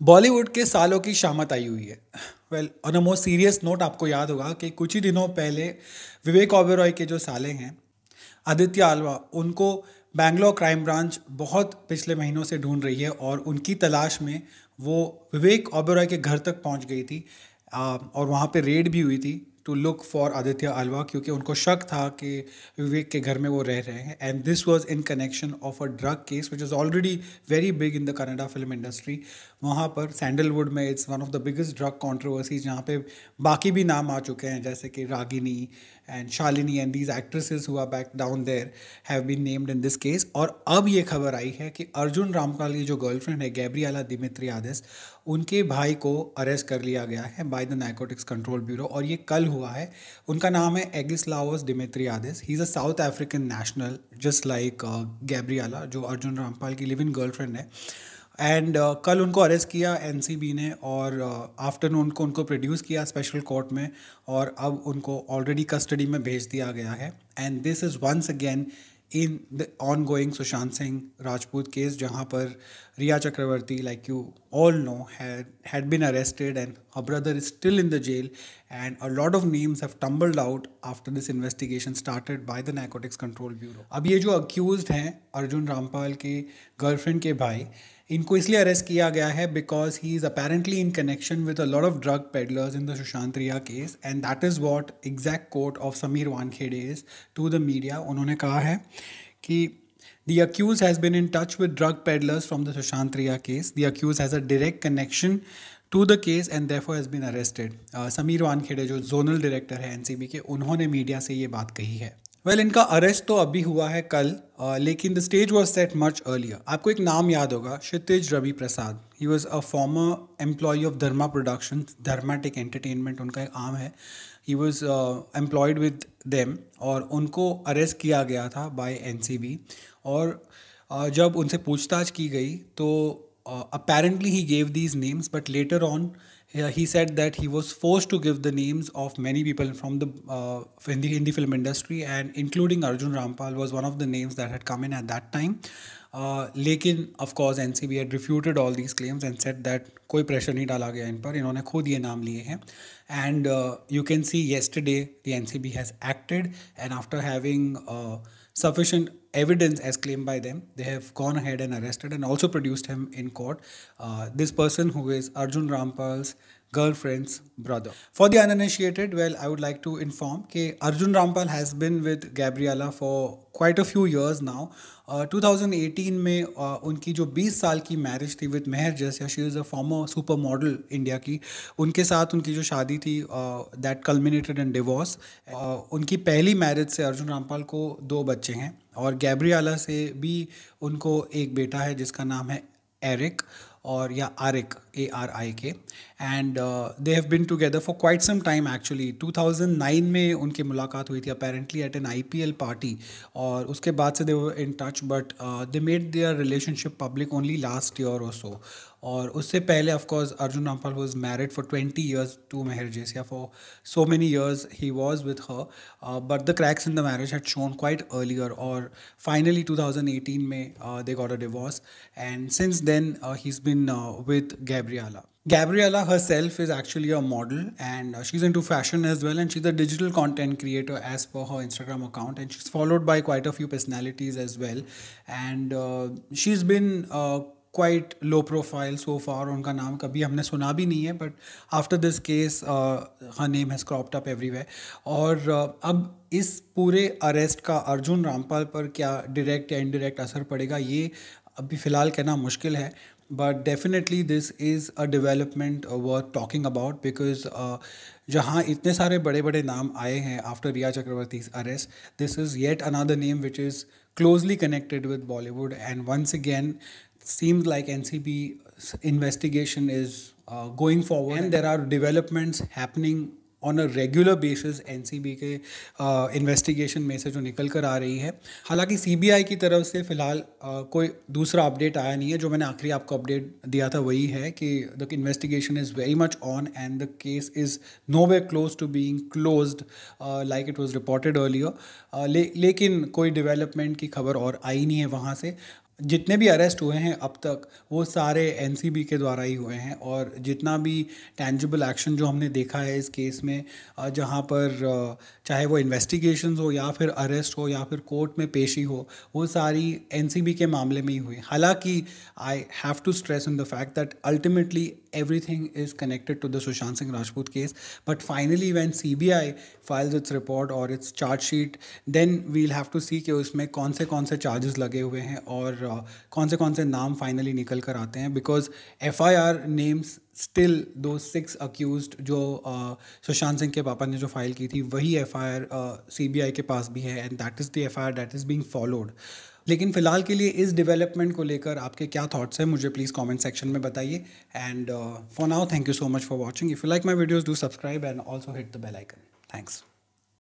बॉलीवुड के सालों की शामत आई हुई है। Well, on a most serious note, आपको याद होगा कि कुछ ही दिनों पहले विवेक ओबेरॉय के जो साले हैं, आदित्य आल्वा, उनको बैंगलोर क्राइम ब्रांच बहुत पिछले महीनों से ढूंढ रही है और उनकी तलाश में वो विवेक ओबेरॉय के घर तक पहुंच गई थी। और वहाँ पे रेड भी हुई थी to look for Aditya Alva, क्योंकि उनको शक था कि विवेक के घर में वो रह रहे हैं। And this was in connection of a drug case which is already very big in the Canada film industry. वहाँ पर सैंडलवुड में it's one of the biggest drug controversies, जहाँ पे बाकी भी नाम आ चुके हैं, जैसे कि Ragini and Shalini and these actresses who are back down there have been named in this case. और अब ये खबर आई है कि अर्जुन रामपाल की जो गर्लफ्रेंड है, गैब्रिएला दिमित्रियादिस, उनके भाई को अरेस्ट कर लिया गया है by the narcotics control bureau, और ये कल हुआ है। उनका नाम है Agisilaos Demetriades. He is a South African national, just like Gabriella, जो अर्जुन रामपाल की लिव इन गर्लफ्रेंड है। एंड कल उनको अरेस्ट किया एनसीबी ने, और आफ्टरनून को उनको प्रोड्यूस किया स्पेशल कोर्ट में, और अब उनको ऑलरेडी कस्टडी में भेज दिया गया है। And this is once again in the ongoing Sushant Singh Rajput case, जहाँ पर Rhea Chakraborty, like you all know, had been arrested, and her brother is still in the jail, and a lot of names have tumbled out after this investigation started by the narcotics control bureau. अब ये जो accused हैं अर्जुन रामपाल के girlfriend के भाई, इनको इसलिए arrest किया गया है because he is apparently in connection with a lot of drug peddlers in the Sushant Rhea case, and that is what exact quote of Sameer Wankhede is to the media. उन्होंने कहा है कि the accused has been in touch with drug peddlers from the Sushant Riya case. The accused has a direct connection to the case and therefore has been arrested. Sameer Wankhede, जो zonal director है NCB के, उन्होंने media से ये बात कही है। Well, इनका अरेस्ट तो अभी हुआ है कल, लेकिन the stage was set much earlier. आपको एक नाम याद होगा, Kshitij Ravi Prasad. He was a former employee of Dharma production, Dharmatic entertainment उनका एक आम है। He was employed with them, और उनको अरेस्ट किया गया था बाय एनसीबी। और जब उनसे पूछताछ की गई तो apparently he gave these names, but later on he said that he was forced to give the names of many people from the Hindi film industry, and including Arjun Rampal was one of the names that had come in at that time. लेकिन of course NCB had refuted all these claims and said that कोई pressure नहीं डाला गया इन पर, इन्होंने खुद ये नाम लिए हैं। and you can see yesterday the NCB has acted, and after having sufficient evidence as claimed by them, they have gone ahead and arrested and also produced him in court. This person, who is Arjun Rampal's girlfriend's brother. For the uninitiated, well, I would like to inform that Arjun Rampal has been with Gabriella for quite a few years now. 2018 में उनकी जो 20 साल की marriage थी with Mehr Jesia, she is a former super model India की, उनके साथ उनकी जो शादी थी दैट कल्मिनेटेड इन डिवोर्स। उनकी पहली मैरिज से अर्जुन रामपाल को 2 बच्चे हैं, और गैब्रिएला से भी उनको एक बेटा है जिसका नाम है एरिक, और या Arik, ARIK। And they have been together for quite some time actually. 2009 में उनकी मुलाकात हुई थी apparently at an IPL party, और उसके बाद से they were in touch, but they made their relationship public only last year और सो। और उससे पहले of course Arjun Rampal was married for 20 years to Mehr Jesia. For so many years he was with her, but the cracks in the marriage had shown quite earlier, और finally 2018 में they got a divorce, and since then he's been with Gabriella. Gabriella herself is actually a model, and she's into fashion as well, and she's a digital content creator as per her Instagram account, and she's followed by quite a few personalities as well, and she's been quite low profile so far. उनका नाम कभी हमने सुना भी नहीं है, but after this case her name has cropped up everywhere. और अब इस पूरे अरेस्ट का अर्जुन रामपाल पर क्या डायरेक्ट या इनडायरेक्ट असर पड़ेगा, ये अभी फ़िलहाल कहना मुश्किल है, but definitely this is a development worth talking about, because जहाँ इतने सारे बड़े बड़े नाम आए हैं आफ्टर रिया चक्रवर्ती's arrest, this is yet another name which is closely connected with Bollywood, and once again seems like NCB's investigation is going forward, and there are developments happening on a regular basis NCB के investigation में से जो निकल कर आ रही है। हालांकि CBI की तरफ से फ़िलहाल कोई दूसरा अपडेट आया नहीं है। जो मैंने आखिरी आपको अपडेट दिया था वही है कि the investigation is very much on, and the case is no way close to being closed like it was reported earlier. लेकिन कोई डेवलपमेंट की खबर और आई नहीं है वहाँ से। जितने भी अरेस्ट हुए हैं अब तक वो सारे एनसीबी के द्वारा ही हुए हैं, और जितना भी टेंजिबल एक्शन जो हमने देखा है इस केस में, जहाँ पर चाहे वो इन्वेस्टिगेशंस हो या फिर अरेस्ट हो या फिर कोर्ट में पेशी हो, वो सारी एनसीबी के मामले में ही हुई। हालांकि I have to stress on the fact that ultimately everything is connected to the Sushant Singh Rajput case, but finally when CBI files its report or its charge sheet, then we'll have to see कि उसमें कौन से charges लगे हुए हैं और कौन से नाम फाइनली निकल कर आते हैं, बिकॉज FIR नेम्स स्टिल दो 6 अक्यूज्ड जो सुशांत सिंह के पापा ने जो फाइल की थी, वही FIR CBI के पास भी है, and that is the FIR that is being followed. लेकिन फ़िलहाल के लिए इस डेवलपमेंट को लेकर आपके क्या थॉट्स हैं, मुझे प्लीज़ कमेंट सेक्शन में बताइए। And for now, thank you so much for watching. If you like my videos, do subscribe and also hit the bell icon. Thanks.